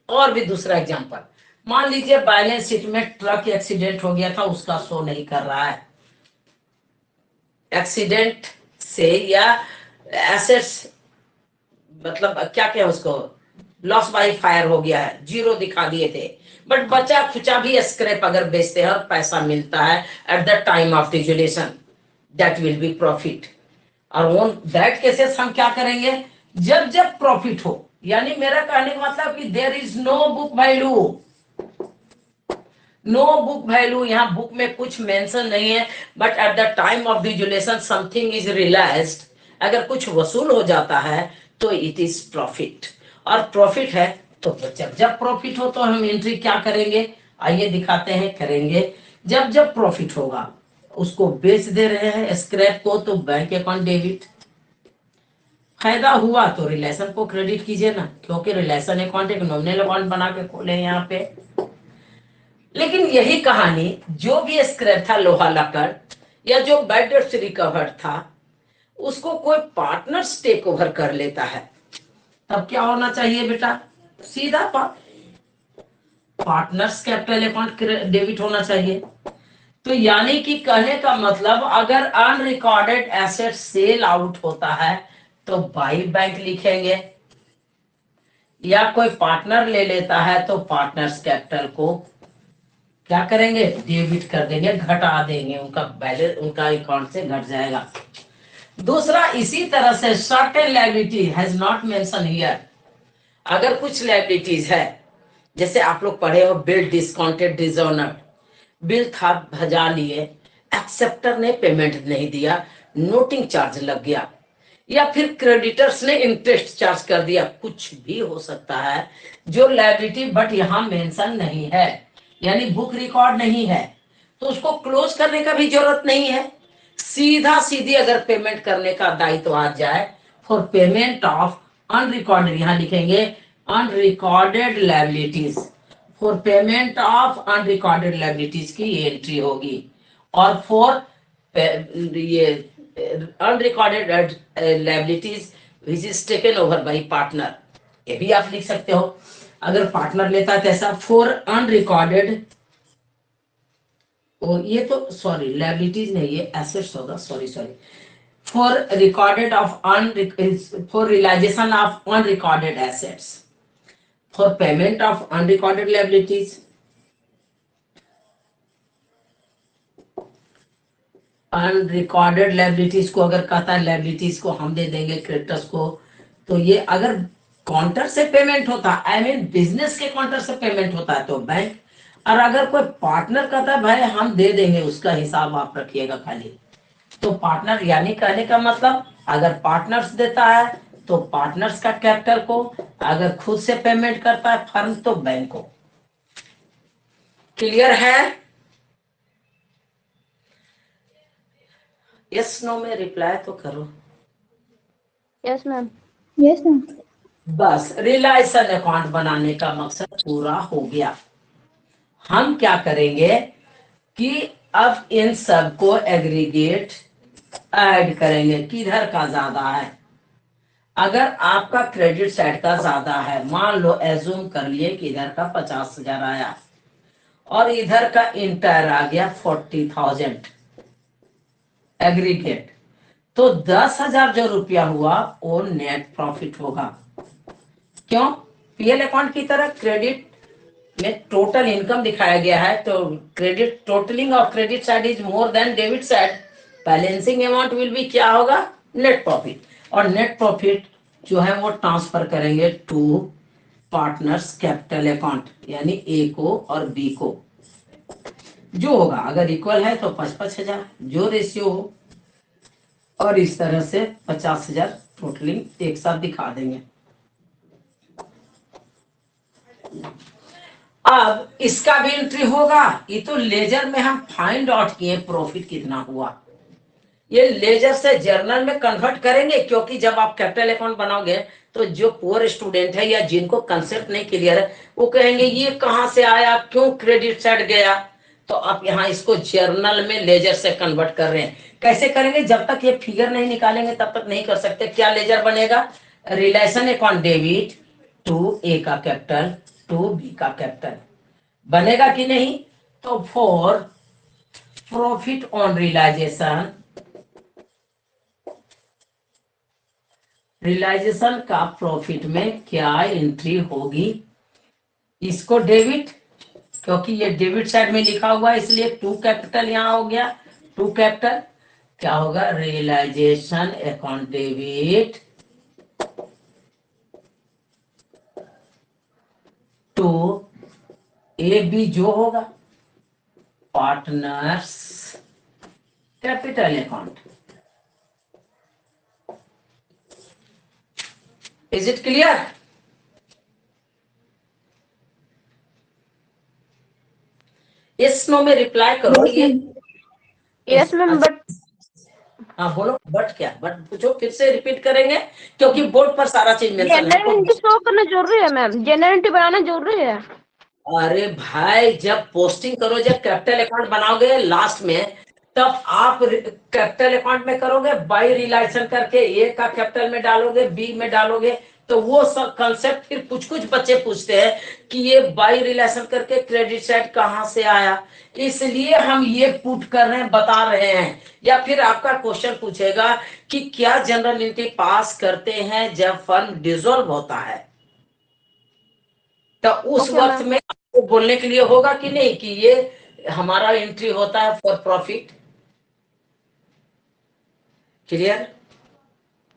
और भी दूसरा एग्जांपल, मान लीजिए बैलेंस शीट में ट्रक एक्सीडेंट हो गया था, उसका शो नहीं कर रहा है। एक्सीडेंट से या एसेट्स, मतलब क्या क्या उसको, लॉस बाय फायर हो गया है, जीरो दिखा दिए थे, बट बचा खुचा भी स्क्रैप अगर बेचते हैं और पैसा मिलता है eight the time of dissolution, that will B profit. और ऑन दैट केसेस हम क्या करेंगे? जब जब प्रॉफिट हो, यानी मेरा कहने का मतलब कि there is no book value, no book value, यहाँ बुक में कुछ मेंशन नहीं है, but at the time of dissolution something is realized, अगर कुछ वसूल हो जाता है तो इट इज प्रॉफिट। और प्रॉफिट है तो जब जब प्रॉफिट हो तो हम एंट्री क्या करेंगे? आइए दिखाते हैं, करेंगे जब जब प्रॉफिट होगा, उसको बेच दे रहे हैं स्क्रैप को तो बैंक अकाउंट डेबिट, फायदा हुआ तो रिलेशन को क्रेडिट कीजिए ना, क्योंकि रिलेशन अकाउंट एक नॉमिनल अकाउंट बना के खोले यहाँ पे। लेकिन यही कहानी, जो भी स्क्रैप था लोहा लकड़ या जो बैड डेट से रिकवर्ड था, उसको कोई पार्टनर्स टेक ओवर कर लेता है, तब क्या होना चाहिए बेटा? सीधा पार्टनर्स कैपिटल अकाउंट डेबिट होना चाहिए। तो यानी कि कहने का मतलब अगर अनरिकॉर्डेड एसेट सेल आउट होता है तो बाई बैंक लिखेंगे, या कोई पार्टनर ले लेता है तो पार्टनर्स कैपिटल को क्या करेंगे, डेबिट कर देंगे, घटा देंगे, उनका बैलेंस उनका अकाउंट से घट जाएगा। दूसरा, इसी तरह से certain liability has not mention here, अगर कुछ लायबिलिटीज है, जैसे आप लोग पढ़े हो बिल डिस्काउंटेड डिसऑनर्ड, बिल था भजा लिए, एक्सेप्टर ने पेमेंट नहीं दिया, नोटिंग चार्ज लग गया, या फिर क्रेडिटर्स ने इंटरेस्ट चार्ज कर दिया, कुछ भी हो सकता है जो लायबिलिटी बट यहां मेंशन नहीं है, यानी बुक रिकॉर्ड नहीं है, तो उसको क्लोज करने का भी जरूरत नहीं है। सीधा सीधी अगर पेमेंट करने का दायित्व आ जाए, फॉर पेमेंट ऑफ अनरिकॉर्डेड, यहां लिखेंगे unrecorded liabilities, for payment of unrecorded liabilities की एंट्री होगी, और फॉर ये unrecorded liabilities which is taken over by partner, ये भी आप लिख सकते हो। अगर पार्टनर लेता है तो ऐसा फॉर अनरिकॉर्डेड, ये तो सॉरी लायबिलिटीज नहीं, ये एसेट्स होगा, sorry for recorded of for realization of unrecorded assets, for payment of unrecorded liabilities, unrecorded liabilities को अगर कहता है लायबिलिटीज को हम दे देंगे क्रेडिटर्स को, तो ये अगर काउंटर से पेमेंट होता है, आई मीन बिजनेस के काउंटर से पेमेंट होता है तो बैंक, और अगर कोई पार्टनर कहता है भाई हम दे देंगे, उसका हिसाब आप रखिएगा खाली, तो पार्टनर, यानी कहने का मतलब अगर पार्टनर्स देता है तो पार्टनर्स का कैपिटल को, अगर खुद से पेमेंट करता है फर्म तो बैंक को। क्लियर है? यस नो में रिप्लाई तो करो। Yes ma'am. Yes, ma'am. बस रिलायसन अकाउंट बनाने का मकसद पूरा हो गया। हम क्या करेंगे कि अब इन सब को एग्रीगेट ऐड करेंगे, किधर का ज्यादा है। अगर आपका क्रेडिट साइड का ज्यादा है, मान लो एज्यूम कर लिए कि इधर का 50,000 आया और इधर का इंटर आ गया 40,000 एग्रीगेट, तो 10,000 जो रुपया हुआ वो नेट प्रॉफिट होगा। क्यों? पीएल अकाउंट की तरह क्रेडिट में टोटल इनकम दिखाया गया है, तो credit totalling of credit side is more than debit side, balancing amount will be क्या होगा, नेट प्रॉफिट, और नेट प्रॉफिट जो है वो ट्रांसफर करेंगे टू पार्टनर्स कैपिटल अकाउंट, यानी ए को और बी को, जो होगा अगर इक्वल है तो 5,000 जो रेशियो हो, और इस तरह से 50,000 टोटलिंग एक साथ दिखा देंगे। अब इसका भी एंट्री होगा, ये तो लेजर में हम फाइंड आउट किए प्रॉफिट कितना हुआ, ये लेजर से जर्नल में कन्वर्ट करेंगे, क्योंकि जब आप कैपिटल अकाउंट बनाओगे तो जो पुअर स्टूडेंट है या जिनको कंसेप्ट नहीं क्लियर है वो कहेंगे ये कहां से आया, क्यों क्रेडिट साइड गया, तो आप यहाँ इसको जर्नल में लेजर से कन्वर्ट कर रहे हैं। कैसे करेंगे? जब तक ये फिगर नहीं निकालेंगे तब तक नहीं कर सकते। क्या लेजर बनेगा? Relation account debit to A का कैपिटल टू बी का कैपिटल बनेगा कि नहीं? तो for profit on realization, realization का प्रॉफिट में क्या एंट्री होगी, इसको डेबिट, क्योंकि ये डेबिट साइड में लिखा हुआ है इसलिए टू कैपिटल यहां हो गया, टू कैपिटल क्या होगा, realization account debit to A B जो होगा partners capital account. Is it clear? Yes no में रिप्लाई करो। ये यस मैम, बट हाँ बोलो, बट क्या, बट पूछो, फिर से रिपीट करेंगे क्योंकि बोर्ड पर सारा चीज मेंशन है। जनरल एंट्री शो करना जरूरी है मैम, जनरल एंट्री बनाना जरूरी है। अरे भाई जब पोस्टिंग करो, जब कैपिटल अकाउंट बनाओगे लास्ट में, तब आप कैपिटल अकाउंट में करोगे, बाई रिलेशन करके ए का कैपिटल में डालोगे, बी में डालोगे। तो वो सब कंसेप्ट फिर कुछ कुछ बच्चे पूछते हैं कि ये बाई रिलेशन करके क्रेडिट साइड कहां से आया, इसलिए हम ये पुट कर रहे हैं, बता रहे हैं। या फिर आपका क्वेश्चन पूछेगा कि क्या जनरल एंट्री पास करते हैं जब फर्म डिसॉल्व होता है, तो उस Okay, वक्त ma'am. में आपको बोलने के लिए होगा कि नहीं कि ये हमारा एंट्री होता है for profit. Clear?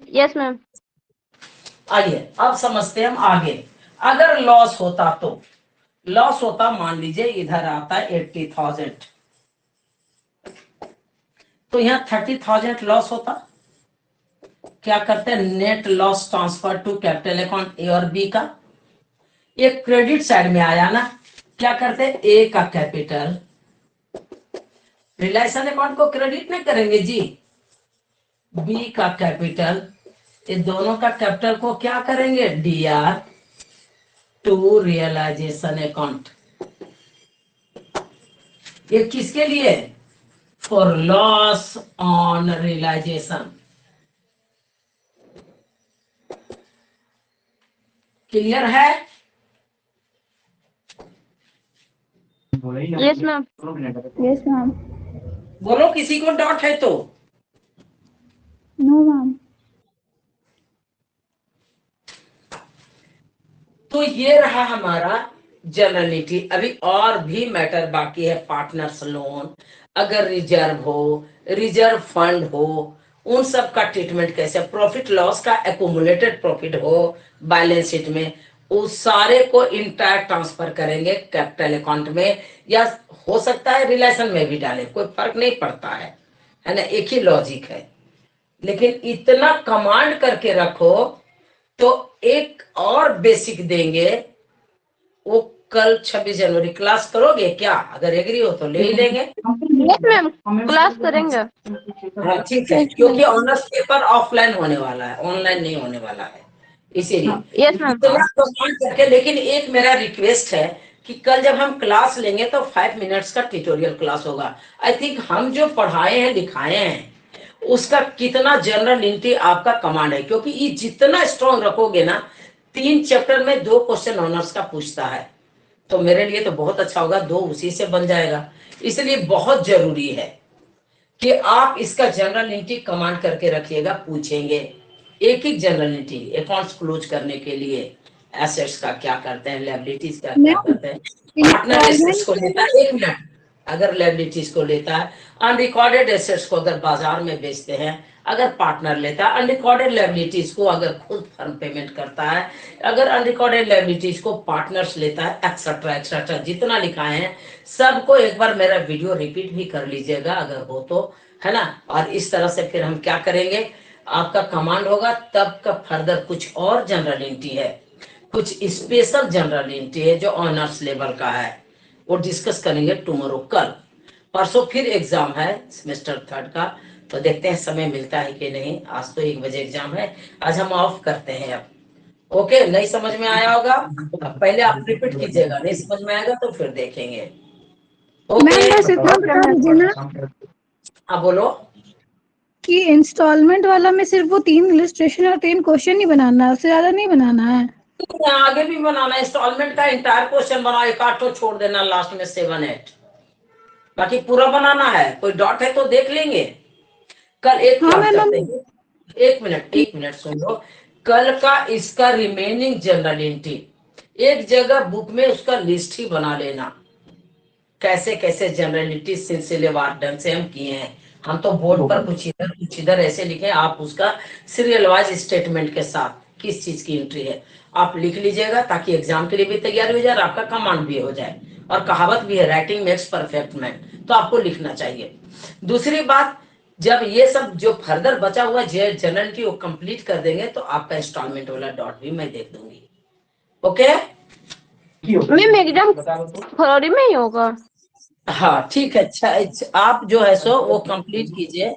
Yes, ma'am. आइए अब समझते हैं हम आगे। अगर लॉस होता तो लॉस होता, मान लीजिए इधर आता है 80,000, तो यहाँ 30,000 लॉस होता। क्या करते हैं, net loss transfer to capital account A और बी का। एक क्रेडिट साइड में आया ना, क्या करते हैं, ए का कैपिटल, रिलेशन अकाउंट को क्रेडिट नहीं करेंगे जी, बी का कैपिटल, ये दोनों का कैपिटल को क्या करेंगे, डीआर टू रियलाइजेशन अकाउंट। ये किसके लिए, for loss on realization. Clear है? Yes, ma'am. Yes, ma'am. बोलो किसी को डाउट है तो। No, ma'am. तो ये रहा हमारा जनरलिटी। अभी और भी मैटर बाकी है, पार्टनर्स लोन, अगर रिजर्व हो, रिजर्व फंड हो, उन सब का ट्रीटमेंट कैसे, प्रॉफिट लॉस का एक्यूमुलेटेड प्रॉफिट हो बैलेंस शीट में, उस सारे को इंटायर ट्रांसफर करेंगे कैपिटल अकाउंट में, या हो सकता है रिलेशन में भी डालें, कोई फर्क नहीं पड़ता है ना, एक ही लॉजिक है। लेकिन इतना कमांड करके रखो तो एक और बेसिक देंगे, वो कल 26 जनवरी क्लास करोगे क्या, अगर एग्री हो तो ले ही लेंगे। Yes, ma'am. क्लास करेंगे। हाँ ठीक है, क्योंकि ऑनर्स पेपर ऑफलाइन होने वाला है, ऑनलाइन नहीं होने वाला है, इसीलिए Yes, ma'am. इतना कमांड करके। लेकिन एक मेरा रिक्वेस्ट है कि कल जब हम क्लास लेंगे तो 5 मिनट्स का ट्यूटोरियल क्लास होगा। आई थिंक हम जो पढ़ाए हैं लिखाए हैं उसका कितना जनरल एंट्री आपका कमांड है, क्योंकि ये जितना स्ट्रॉन्ग रखोगे ना, 3 चैप्टर में 2 क्वेश्चन ऑनर्स का पूछता है, तो मेरे लिए तो बहुत अच्छा होगा, 2 उसी से बन जाएगा। इसलिए बहुत जरूरी है कि आप इसका जनरल एंट्री कमांड करके रखिएगा, पूछेंगे एक एक जनरल एंट्री अकाउंट्स क्लोज करने के लिए, एसेट्स का क्या करते हैं, लायबिलिटीज का क्या करते हैं, पार्टनर एसेट्स को लेता है, 1 मिनट, अगर लायबिलिटीज को लेता है, अनरिकॉर्डेड एसेट्स को अगर बाजार में बेचते हैं, अगर पार्टनर लेता है, अनरिकॉर्डेड लायबिलिटीज को अगर खुद फर्म पेमेंट करता है, अगर अनरिकॉर्डेड लायबिलिटीज को पार्टनर्स लेता है, एक्सेट्रा एक्सेट्रा, जितना लिखाए हैं सबको एक बार मेरा वीडियो रिपीट भी कर लीजिएगा अगर हो तो, है ना। और इस तरह से फिर हम क्या करेंगे, आपका कमांड होगा तब का फर्दर कुछ और जनरल एंट्री है, कुछ स्पेशल जनरल एंट्री है जो ऑनर्स लेवल का है, वो डिस्कस करेंगे टुमारो, कल। परसों फिर एग्जाम है सेमेस्टर 3 का, तो देखते हैं समय मिलता है कि नहीं। आज तो 1 बजे एग्जाम है, आज हम ऑफ करते हैं अब। ओके, नहीं समझ में आया होगा पहले आप रिपीट कीजिएगा, नहीं समझ में आएगा तो फिर देखेंगे। ओके, बस इतना बता दीजिए ना हाँ बोलो। कि इंस्टॉलमेंट वाला में सिर्फ वो 3 इलस्ट्रेशन और 3 क्वेश्चन ही बनाना है, उससे ज्यादा नहीं बनाना है। आगे भी बनाना, इंस्टॉलमेंट का इंटायर क्वेश्चन बनाओ, 1-8 छोड़ देना लास्ट में 7-8, बाकी पूरा बनाना है। कोई डॉट है तो देख लेंगे कल। एक हाँ, क्लास मैम। करते हैं, 1 मिनट सुन लो। कल का इसका रिमेनिंग जनरल एंट्री एक जगह बुक में उसका लिस्ट ही बना लेना, कैसे कैसे जनरल एंट्री सिलसिलेवार ढंग से हम किए हैं। हम तो बोर्ड पर कुछ इधर ऐसे लिखे, आप उसका सीरियल वाइज स्टेटमेंट के साथ किस चीज की एंट्री है आप लिख लीजिएगा, ताकि एग्जाम के लिए भी तैयारी हो जाए और आपका कमांड भी हो जाए। और कहावत भी है, राइटिंग मेक्स परफेक्ट मैन, तो आपको लिखना चाहिए। दूसरी बात, जब ये सब जो फर्दर बचा हुआ जनरल एंट्री वो कंप्लीट कर देंगे तो आपका इंस्टॉलमेंट वाला डॉट भी मैं देख दूंगी। ओके मैम एग्जाम फरवरी में ही होगा। हाँ ठीक है। अच्छा आप जो है सो वो कंप्लीट कीजिए।